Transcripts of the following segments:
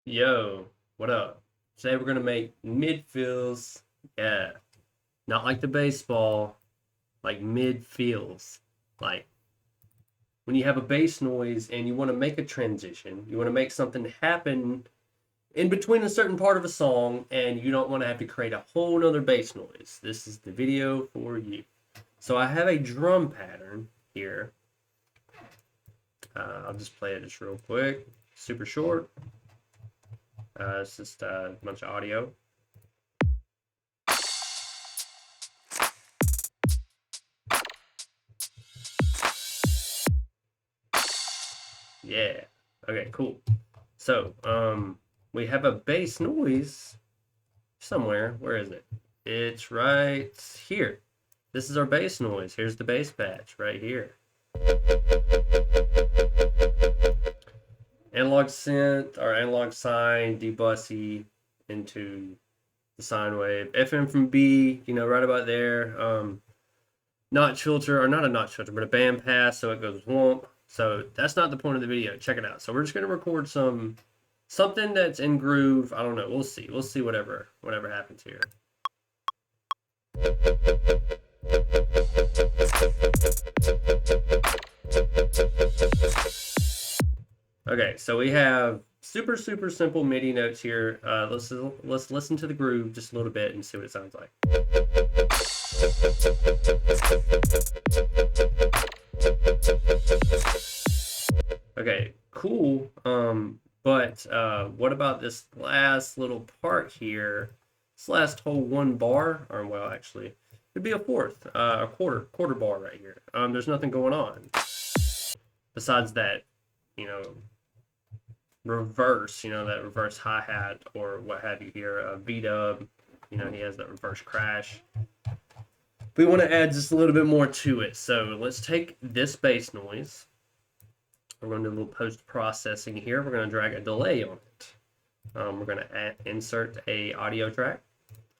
Yo, what up? Today we're gonna make mid fills. Yeah, not like the baseball, like mid fills. Like when you have a bass noise and you want to make a transition, you want to make something happen in between a certain part of a song, and you don't want to have to create a whole nother bass noise. This is the video for you. So I have a drum pattern here. I'll just play it just real quick, super short. It's just a bunch of audio. Yeah. Okay, cool. So, we have a bass noise somewhere. Where is it? It's right here. This is our bass noise. Here's the bass patch right here. Analog synth or analog sine, debussy into the sine wave. FM from B, right about there. Notch filter, or not a notch filter, but a band pass, so it goes whomp. So that's not the point of the video. Check it out. So we're just gonna record something that's in groove. I don't know. We'll see. We'll see whatever happens here. Okay, so we have super simple MIDI notes here. Let's listen to the groove just a little bit and see what it sounds like. Okay, cool. But what about this last little part here? This last whole one bar, or well, actually, it'd be a fourth, a quarter bar right here. There's nothing going on besides that, reverse, that reverse hi-hat or what have you here, V-dub, he has that reverse crash. We want to add just a little bit more to it. So let's take this bass noise. We're going to do a little post-processing here. We're going to drag a delay on it. We're going to insert a audio track.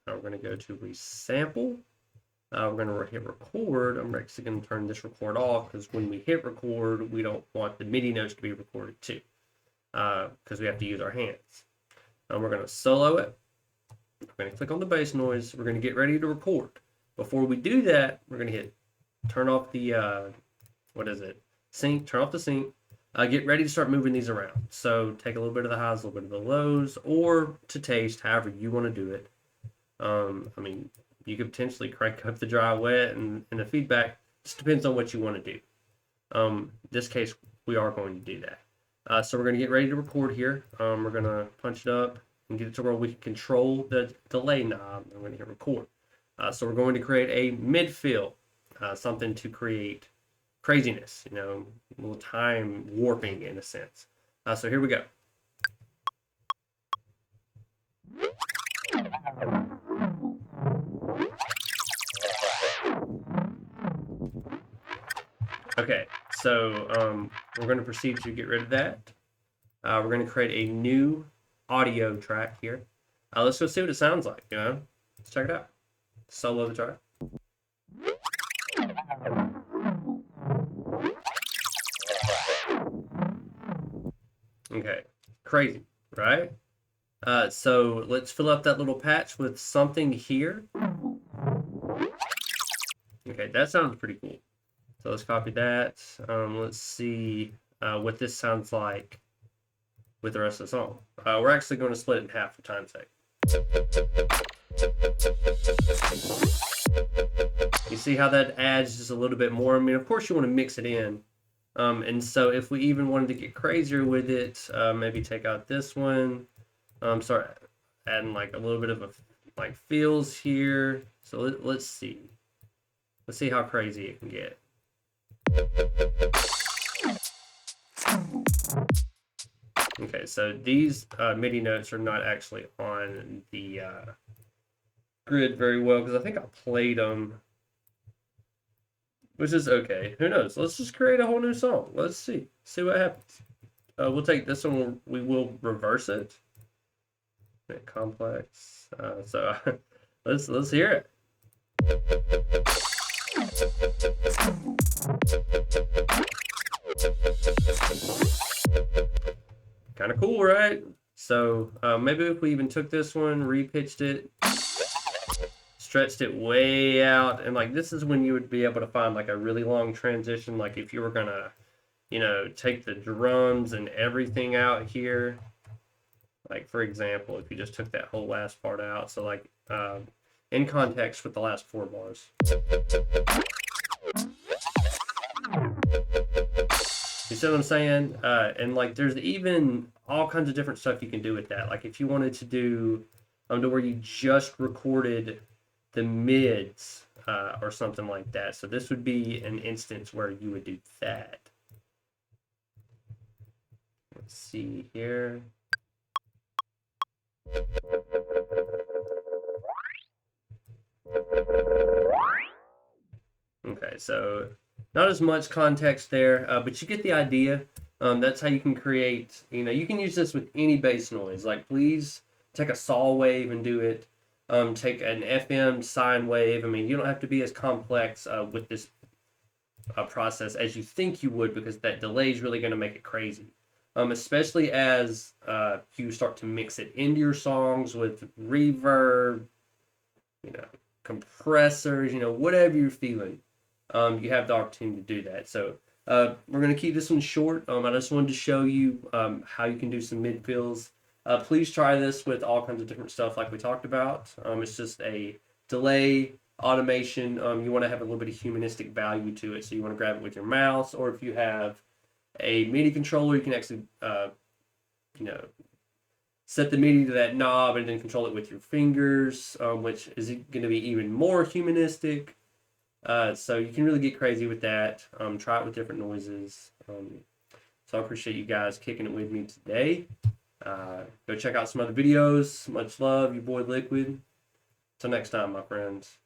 We're going to go to resample. We're going to hit record. I'm actually going to turn this record off because when we hit record, we don't want the MIDI notes to be recorded too, because we have to use our hands. We're going to solo it. We're going to click on the bass noise. We're going to get ready to record. Before we do that, we're going to turn off the, sync, turn off the sync. Get ready to start moving these around. So take a little bit of the highs, a little bit of the lows, or to taste, however you want to do it. You could potentially crank up the dry wet and the feedback. Just depends on what you want to do. In this case, we are going to do that. So we're going to get ready to record here. We're going to punch it up and get it to where we can control the delay knob. I'm going to hit record. So we're going to create a mid-fill, something to create craziness, a little time warping in a sense. So here we go. Okay, so we're going to proceed to get rid of that. We're going to create a new audio track here. Let's go see what it sounds like, Let's check it out. Solo the track. Okay, crazy, right? So let's fill up that little patch with something here. Okay, that sounds pretty cool. So let's copy that. Let's see what this sounds like with the rest of the song. We're actually going to split it in half for time's sake. You see how that adds just a little bit more? Of course you want to mix it in. And so if we even wanted to get crazier with it, maybe take out this one, start adding like a little bit of feels here. So let's see. Let's see how crazy it can get. Okay, so these MIDI notes are not actually on the grid very well because I think I played them, which is okay. Who knows? Let's just create a whole new song. Let's see what happens. We'll take this one. We will reverse it. Complex. So let's hear it. Kind of cool, right? So maybe if we even took this one, repitched it, stretched it way out, and like this is when you would be able to find like a really long transition. Like if you were gonna, you know, take the drums and everything out here. Like for example, if you just took that whole last part out, so like in context with the last 4 bars. You see what I'm saying? And like, there's even all kinds of different stuff you can do with that. Like, if you wanted to do to where you just recorded the mids or something like that. So this would be an instance where you would do that. Let's see here. Okay, so not as much context there, but you get the idea. That's how you can create, you know, you can use this with any bass noise. Like, please take a saw wave and do it. Take an FM sine wave. I mean, you don't have to be as complex with this process as you think you would, because that delay is really going to make it crazy. Especially as you start to mix it into your songs with reverb, you know, compressors, you know, whatever you're feeling. You have the opportunity to do that. So we're going to keep this one short. I just wanted to show you how you can do some mid fills. Please try this with all kinds of different stuff like we talked about. It's just a delay automation. You want to have a little bit of humanistic value to it. So you want to grab it with your mouse, or if you have a MIDI controller, you can actually, you know, set the MIDI to that knob and then control it with your fingers, which is going to be even more humanistic. So you can really get crazy with that. Try it with different noises. So I appreciate you guys kicking it with me today. Go check out some other videos. Much love, your boy Liquid. Till next time, my friends.